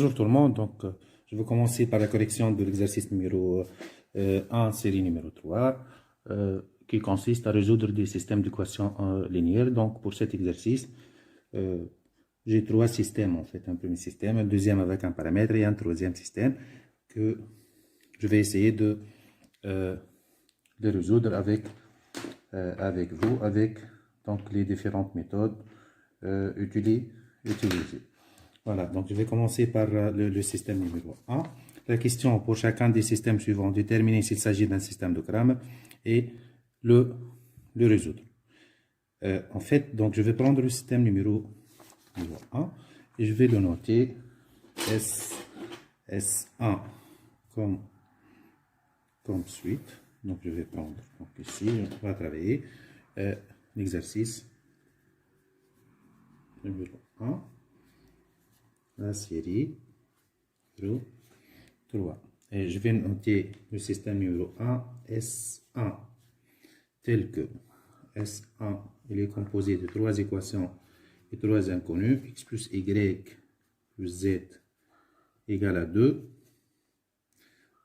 Bonjour tout le monde, donc je vais commencer par la correction de l'exercice numéro 1, série numéro 3, qui consiste à résoudre des systèmes d'équations linéaires. Donc pour cet exercice, j'ai trois systèmes en fait, un premier système, un deuxième avec un paramètre et un troisième système que je vais essayer de résoudre avec vous, avec donc, les différentes méthodes utilisées. Voilà, donc je vais commencer par le système numéro 1. La question pour chacun des systèmes suivants, déterminer s'il s'agit d'un système de Cramer et le résoudre. En fait, donc je vais prendre le système numéro 1 et je vais le noter S1 comme suite. Donc je vais prendre, donc ici, on va travailler l'exercice numéro 1. La série 3. Et je vais noter le système numéro 1, S1, tel que S1, il est composé de trois équations et trois inconnues, x plus y plus z égale à 2,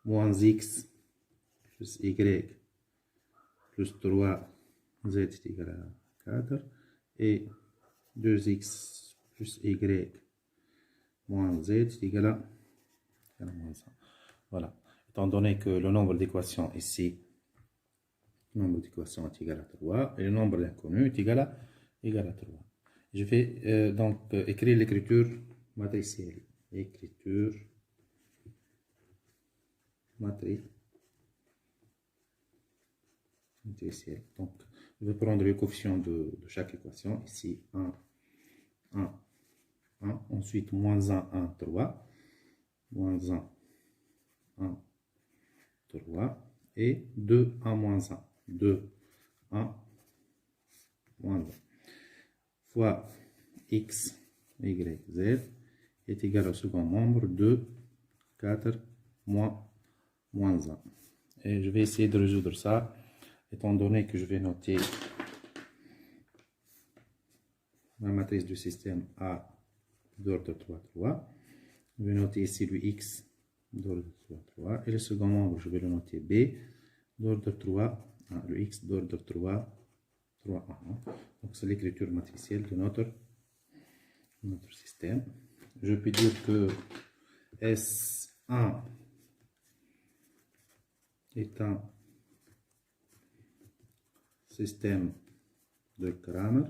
moins x plus y plus 3, z est égal à 4, et 2x plus y moins z est égal à moins 1. Voilà. Étant donné que le nombre d'équations ici, le nombre d'équations est égal à 3 et le nombre d'inconnus est égal à 3. Je vais donc écrire l'écriture matricielle. Écriture matricielle. Donc, je vais prendre le coefficient de chaque équation. Ici, 1, 1, 1. Ensuite, moins 1, 1, 3. Moins 1, 1, 3. Et 2, 1, moins 1. 2, 1, moins 1. Fois x, y, z est égal au second membre 2, 4, moins 1. Et je vais essayer de résoudre ça, étant donné que je vais noter la matrice du système A d'ordre 3, 3. Je vais noter ici le x d'ordre 3, 3. Et le second membre, je vais le noter B d'ordre 3, 1. Le x d'ordre 3, 3, 1. Donc c'est l'écriture matricielle de notre système. Je peux dire que S1 est un système de Cramer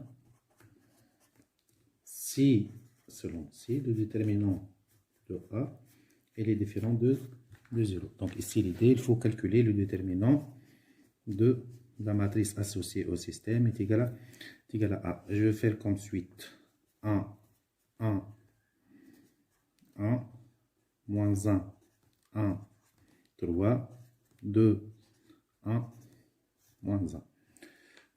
si, selon si, le déterminant de A est différent de 0. Donc ici l'idée, il faut calculer le déterminant de la matrice associée au système est égal à A. Je vais faire comme suite 1, 1, 1, moins 1, 1, 3, 2, 1, moins 1.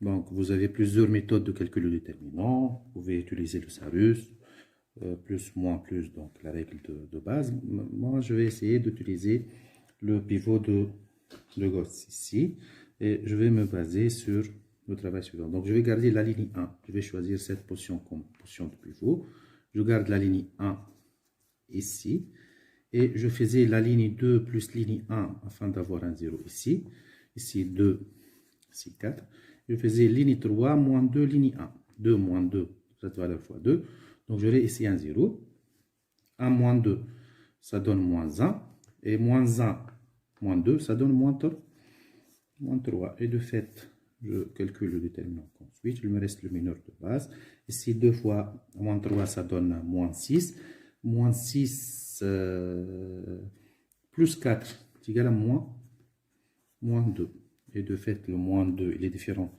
Donc, vous avez plusieurs méthodes de calcul du déterminant. Vous pouvez utiliser le Sarus, plus, moins, plus, donc la règle de base. Moi, je vais essayer d'utiliser le pivot de Gauss ici. Et je vais me baser sur le travail suivant. Donc, je vais garder la ligne 1. Je vais choisir cette position comme position de pivot. Je garde la ligne 1 ici. Et je faisais la ligne 2 plus ligne 1 afin d'avoir un 0 ici. Ici 2, ici 4. Je faisais ligne 3 moins 2, ligne 1. 2 moins 2, cette valeur fois 2. Donc j'aurai ici un 0. 1 moins 2, ça donne moins 1. Et moins 1 moins 2, ça donne moins 3. Et de fait, je calcule le déterminant ensuite. Il me reste le mineur de base. Ici 2 fois moins 3, ça donne moins 6. Moins 6 plus 4 est égal à moins 2. Et de fait, le moins 2 il est différent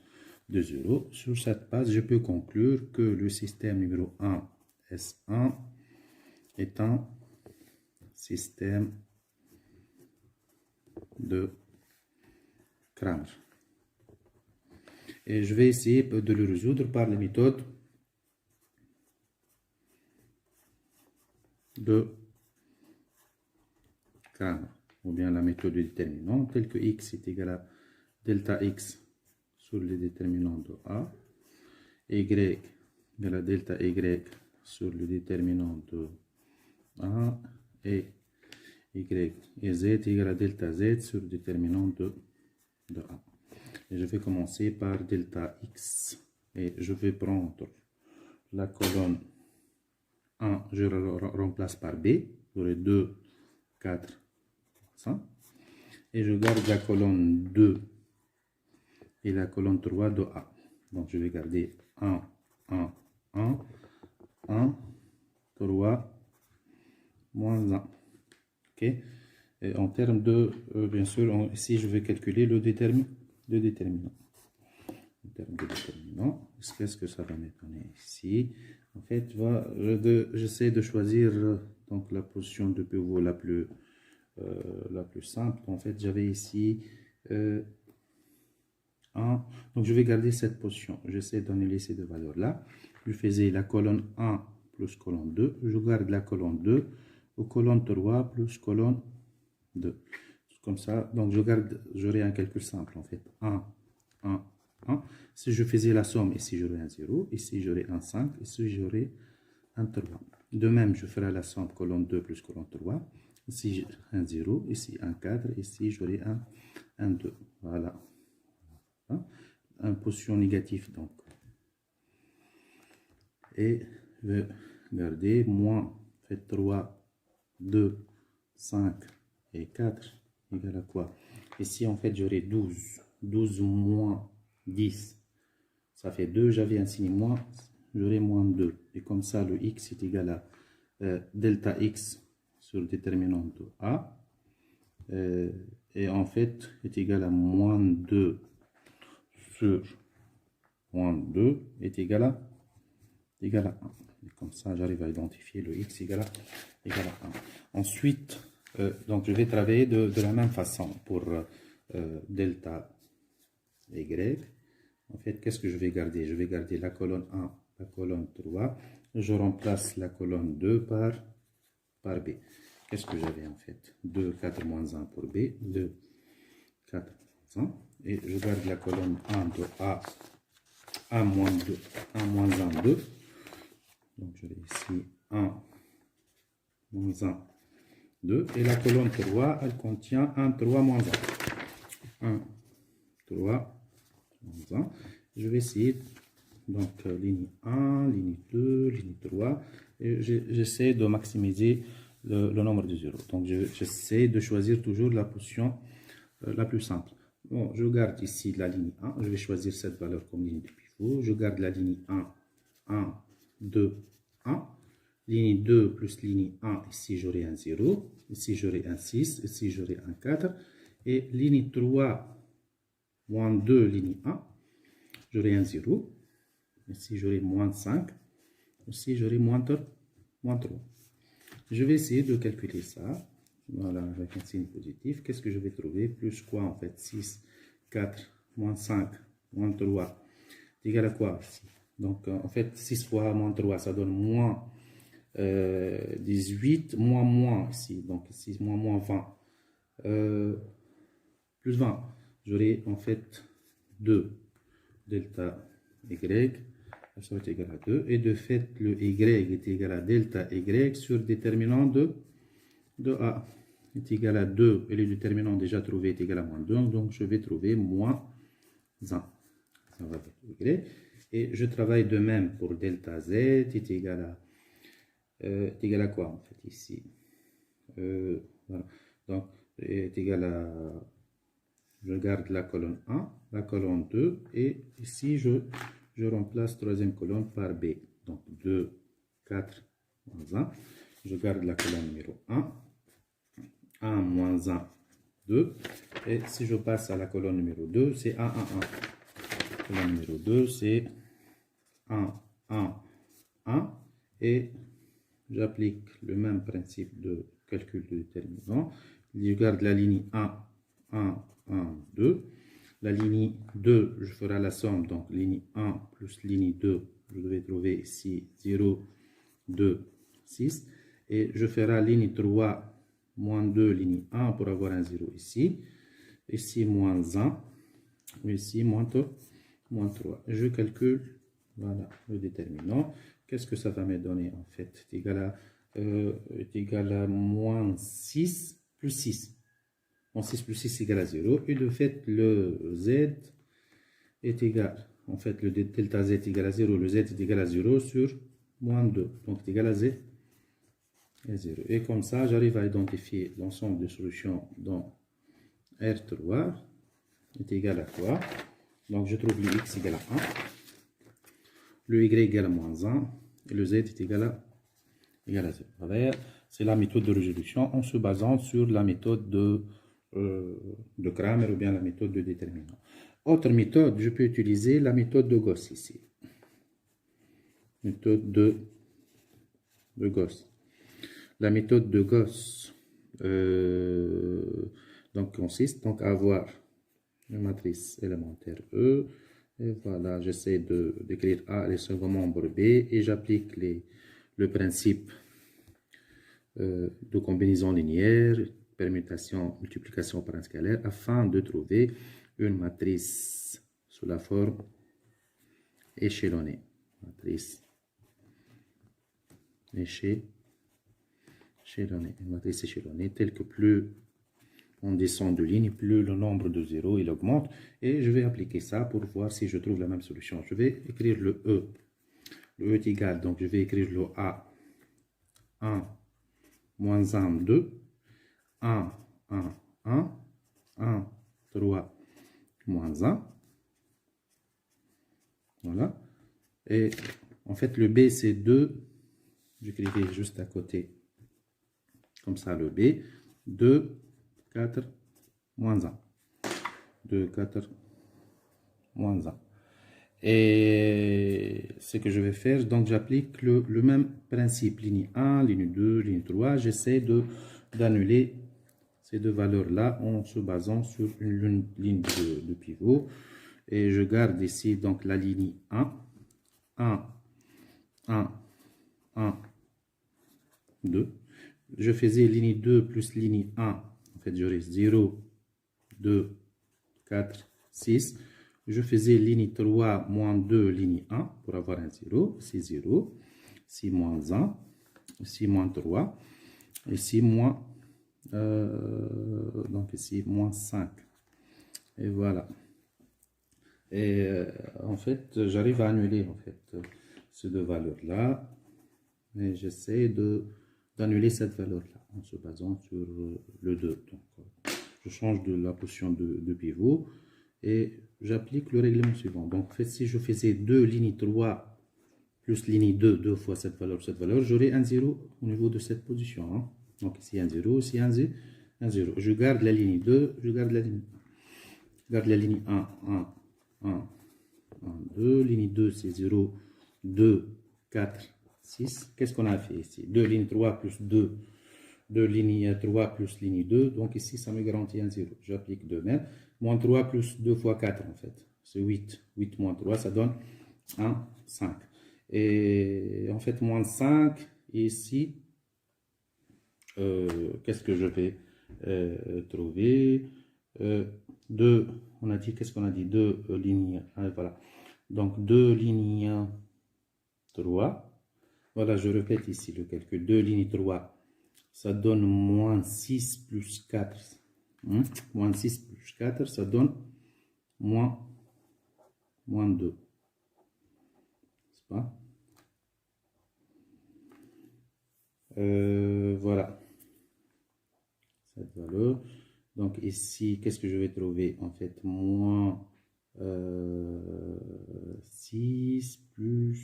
de 0. Sur cette base, je peux conclure que le système numéro 1, S1, est un système de Cramer. Et je vais essayer de le résoudre par la méthode de Cramer, ou bien la méthode de déterminant, telle que x est égal à delta x sur le déterminant de A, y égale à delta y sur le déterminant de A, et y et z égale à delta z sur le déterminant de A. Et je vais commencer par delta x. Et je vais prendre la colonne 1, je remplace par B. J'aurai 2, 4, 5. Et je garde la colonne 2 et la colonne 3 de A. Donc je vais garder 1, 1, 1, 1, 3, moins 1. Ok. Et en termes de, bien sûr, ici je vais calculer le déterminant. En termes de déterminant, qu'est-ce que ça va me donner ici? En fait, j'essaie de choisir donc la position de pivot la plus simple. En fait, j'avais ici 1. Donc, je vais garder cette position. J'essaie d'annuler ces deux valeurs-là. Je faisais la colonne 1 plus colonne 2. Je garde la colonne 2 au colonne 3 plus colonne 2. Comme ça, donc j'aurai un calcul simple en fait. 1, 1, 1. Si je faisais la somme, ici j'aurai un 0, ici j'aurai un 5, ici j'aurai un 3. De même, je ferai la somme colonne 2 plus colonne 3. Ici un 0, ici un 4, ici j'aurai un 2. Voilà. Hein? Une position négative donc. Et je vais garder moins fait 3, 2, 5 et 4 égale à quoi? Ici en fait j'aurai 12. 12 moins 10. Ça fait 2. J'avais un signe moins. J'aurai moins 2. Et comme ça le x est égal à delta x sur le déterminant de A. Et en fait est égal à moins 2 sur moins 2 est égal à 1. Et comme ça, j'arrive à identifier le x égal à 1. Ensuite, donc je vais travailler de la même façon pour delta y. En fait, qu'est-ce que je vais garder? Je vais garder la colonne 1, la colonne 3. Je remplace la colonne 2 par B. Qu'est-ce que j'avais en fait? 2, 4 moins 1 pour B. 2, 4 moins 1. Et je garde la colonne 1 de A. 1 moins 2, 1 moins 1, 2. Donc je vais ici 1 moins 1, 2. Et la colonne 3, elle contient 1, 3 moins 1. 1, 3 moins 1. Je vais essayer, donc ligne 1, ligne 2, ligne 3. Et j'essaie de maximiser le nombre de zéros. Donc j'essaie de choisir toujours la position la plus simple. Bon, je garde ici la ligne 1. Je vais choisir cette valeur comme ligne de pivot. Je garde la ligne 1, 1, 2, 1. Ligne 2 plus ligne 1, ici j'aurai un 0. Ici j'aurai un 6. Ici j'aurai un 4. Et ligne 3, moins 2, ligne 1. J'aurai un 0. Ici j'aurai moins 5. Ici j'aurai moins 3. Je vais essayer de calculer ça. Voilà, avec un signe positif. Qu'est-ce que je vais trouver? Plus quoi en fait? 6, 4, moins 5, moins 3. C'est égal à quoi ici? Donc en fait 6 fois moins 3, ça donne moins 18, moins ici. Donc ici moins 20. Plus 20. J'aurai en fait 2 delta y. Ça va être égal à 2. Et de fait, le y est égal à delta y sur déterminant de A est égal à 2. Et le déterminant déjà trouvé est égal à moins 2. Donc, je vais trouver moins 1. Ça va être y. Et je travaille de même pour delta z est égal à quoi en fait ici? Voilà. Donc, est égal à... Je garde la colonne 1, la colonne 2. Et ici, je remplace troisième colonne par B. Donc 2, 4, moins 1. Je garde la colonne numéro 1. 1 moins 1, 2. Et si je passe à la colonne numéro 2, c'est 1, 1, 1. La colonne numéro 2, c'est 1, 1, 1. Et j'applique le même principe de calcul de déterminant. Je garde la ligne 1, 1, 1, 2. La ligne 2, je ferai la somme, donc ligne 1 plus ligne 2, je devais trouver ici 0, 2, 6. Et je ferai ligne 3, moins 2, ligne 1 pour avoir un 0 ici. Ici, moins 1. Ici, moins 3. Je calcule, voilà, le déterminant. Qu'est-ce que ça va me donner en fait? C'est égal à est égal à moins 6 plus 6. Moins 6 plus 6 égale à 0. Et de fait, le z est égal, en fait, le delta z est égal à 0. Le z est égal à 0 sur moins 2. Donc, c'est égal à z et 0. Et comme ça, j'arrive à identifier l'ensemble des solutions dans R3 est égal à quoi? Donc, je trouve le x égal à 1, le y égal à moins 1, et le z est égal à 0. C'est la méthode de résolution en se basant sur la méthode de Cramer ou bien la méthode de déterminant. Autre méthode, je peux utiliser la méthode de Gauss ici. Méthode de Gauss. La méthode de Gauss donc, consiste donc à avoir une matrice élémentaire E. Et voilà, j'essaie d'écrire A les second membres B et j'applique le principe de combinaison linéaire, permutation, multiplication par un scalaire afin de trouver une matrice sous la forme échelonnée. Matrice échelonnée. Une matrice échelonnée telle que plus on descend de ligne, plus le nombre de zéros il augmente. Et je vais appliquer ça pour voir si je trouve la même solution. Je vais écrire le E. Le E est égal, donc je vais écrire le A 1, moins 1, 2, 1, 1, 1, 1, 3, moins 1. Voilà. Et en fait, le B, c'est 2. J'écrirai juste à côté, comme ça, le B. 2, 4, moins 1. 2, 4, moins 1. Et ce que je vais faire, donc j'applique le même principe. Ligne 1, ligne 2, ligne 3. J'essaie d'annuler ces deux valeurs-là en se basant sur une ligne de pivot. Et je garde ici donc la ligne 1, 1, 1, 1, 2. Je faisais ligne 2 plus ligne 1. En fait, j'aurai 0, 2, 4, 6. Je faisais ligne 3 moins 2, ligne 1 pour avoir un 0. Ici 0. Ici moins 1. Ici moins 3. Ici moins, donc ici moins 5. Et voilà. Et en fait, j'arrive à annuler en fait ces deux valeurs-là. Et j'essaie d'annuler cette valeur-là en se basant sur le 2. Donc, je change de la position de pivot et j'applique le règlement suivant. Donc, en fait, si je faisais 2 ligne 3 plus ligne 2, 2 fois cette valeur, j'aurai un 0 au niveau de cette position. Hein. Donc, ici un 0, ici un 0. Je garde la ligne 2, je garde la ligne 1. Je garde la ligne 1, 1, 1, 1, 2. Ligne 2, c'est 0, 2, 4, 6. Qu'est-ce qu'on a fait ici? 2 ligne 3 plus 2. 2 ligne 3 plus ligne 2. Donc ici, ça me garantit un 0. J'applique 2 même. Moins 3 plus 2 fois 4, en fait. C'est 8. 8 moins 3, ça donne 1, 5. Et en fait, moins 5, ici, qu'est-ce que je vais trouver 2, on a dit, qu'est-ce qu'on a dit? 2 lignes, voilà. Donc 2 lignes 3. Voilà, je répète ici le calcul. 2 lignes 3, ça donne moins 6 plus 4. Moins 6 plus 4, ça donne moins 2. N'est-ce pas? Voilà. Cette valeur. Donc ici, qu'est-ce que je vais trouver? En fait, moins 6 plus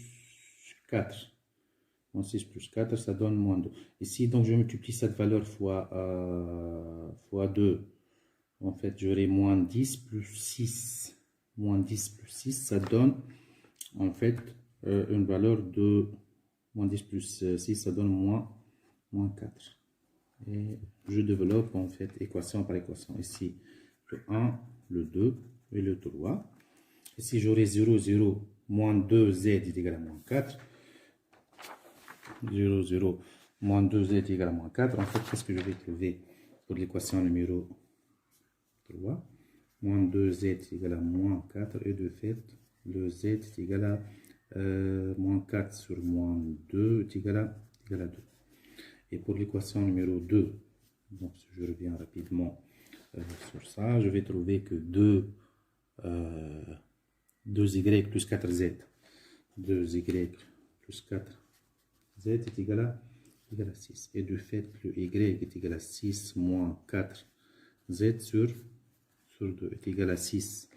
4. Moins 6 plus 4, ça donne moins 2. Ici, donc, je multiplie cette valeur fois 2. En fait, j'aurai moins 10 plus 6. Moins 10 plus 6, ça donne, en fait, une valeur de moins 10 plus 6, ça donne moins 4. Et je développe, en fait, équation par équation. Ici, le 1, le 2 et le 3. Ici, j'aurai 0, 0, moins 2z est égal à moins 4. 0, 0, moins 2z est égal à moins 4. En fait, qu'est-ce que je vais trouver pour l'équation numéro 3? Moins 2z est égal à moins 4. Et de fait, le z est égal à moins 4 sur moins 2 est égal à 2. Et pour l'équation numéro 2, donc si je reviens rapidement sur ça, je vais trouver que 2y plus 4z, 2y plus 4z est égal à 6. Et de fait, le y est égal à 6 moins 4z sur 2 est égal à 6.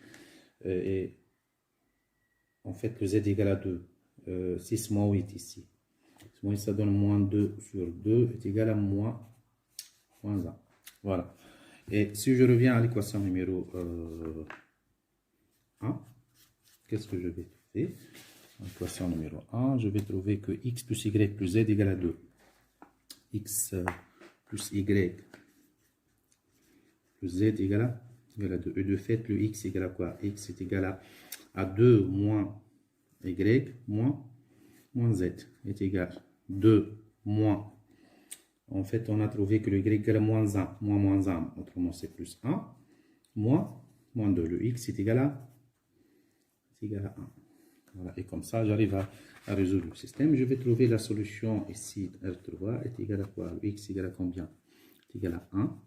Et en fait, le z est égal à 2. 6 moins 8 ici. Ça donne moins 2 sur 2 est égal à moins 1. Voilà. Et si je reviens à l'équation numéro 1, qu'est-ce que je vais trouver? L'équation numéro 1, je vais trouver que x plus y plus z égale à 2. X plus y plus z égale à 2. Et de fait, le x égale à quoi? X est égal à 2 moins y moins z est égal à 2 moins. En fait, on a trouvé que le y égale à moins 1. Moins 1, autrement c'est plus 1. Moins 2. Le x est égal à 1. Voilà. Et comme ça, j'arrive à résoudre le système. Je vais trouver la solution ici. R3 est égal à quoi? Le x est égal à combien? C'est égal à 1.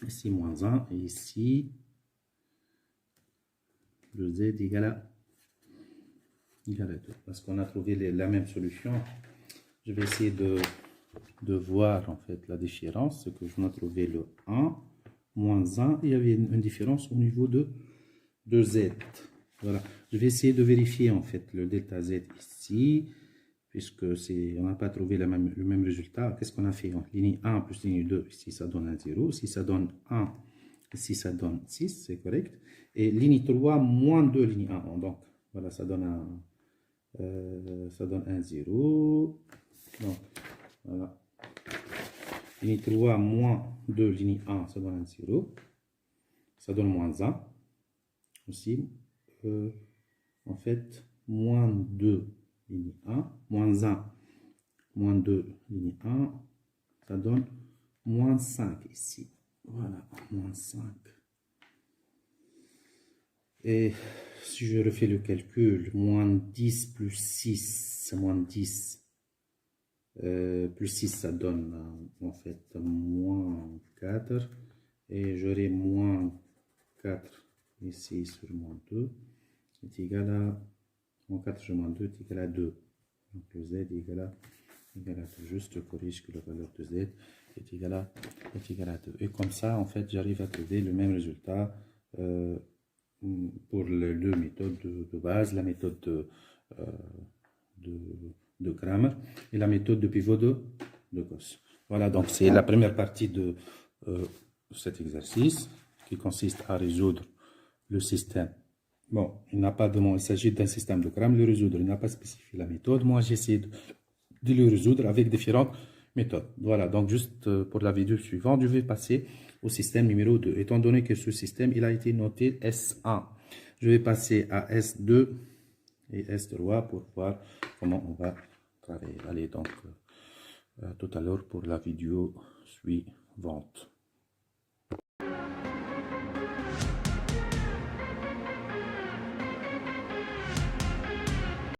Ici, moins 1. Et ici, le z est égal à 2. Parce qu'on a trouvé la même solution. Je vais essayer de voir en fait la différence. C'est que je n'ai trouvé le 1, moins 1. Il y avait une différence au niveau de z. Voilà. Je vais essayer de vérifier en fait le delta z ici. Puisque on n'a pas trouvé le même résultat. Qu'est-ce qu'on a fait? Ligne 1 plus ligne 2, ici ça donne un 0. Ici ça donne 1, ici ça donne 6, c'est correct. Et ligne 3 moins 2, ligne 1. Donc voilà, ça donne un 0. Donc voilà. Ligne 3 moins 2, ligne 1, ça donne un 0. Ça donne moins 1. Aussi, en fait, moins 2. Ligne 1, moins 1, moins 2, ligne 1, ça donne moins 5 ici. Voilà, moins 5. Et si je refais le calcul, moins 10 plus 6, moins 10 plus 6, ça donne en fait moins 4. Et j'aurai moins 4 ici sur moins 2 est égal à moins 4 sur moins 2 est égal à 2. Donc le z est égal à 2. Juste je corrige que la valeur de z est égal à 2. Et comme ça, en fait, j'arrive à trouver le même résultat pour les deux méthodes de base, la méthode de Cramer et la méthode de pivot de Gauss. Voilà, donc c'est la première partie de cet exercice qui consiste à résoudre le système. Bon, il s'agit d'un système de Cramer, le résoudre, il n'a pas spécifié la méthode. Moi, j'ai essayé de le résoudre avec différentes méthodes. Voilà, donc juste pour la vidéo suivante, je vais passer au système numéro 2. Étant donné que ce système, il a été noté S1, je vais passer à S2 et S3 pour voir comment on va travailler. Allez, donc, à tout à l'heure pour la vidéo suivante.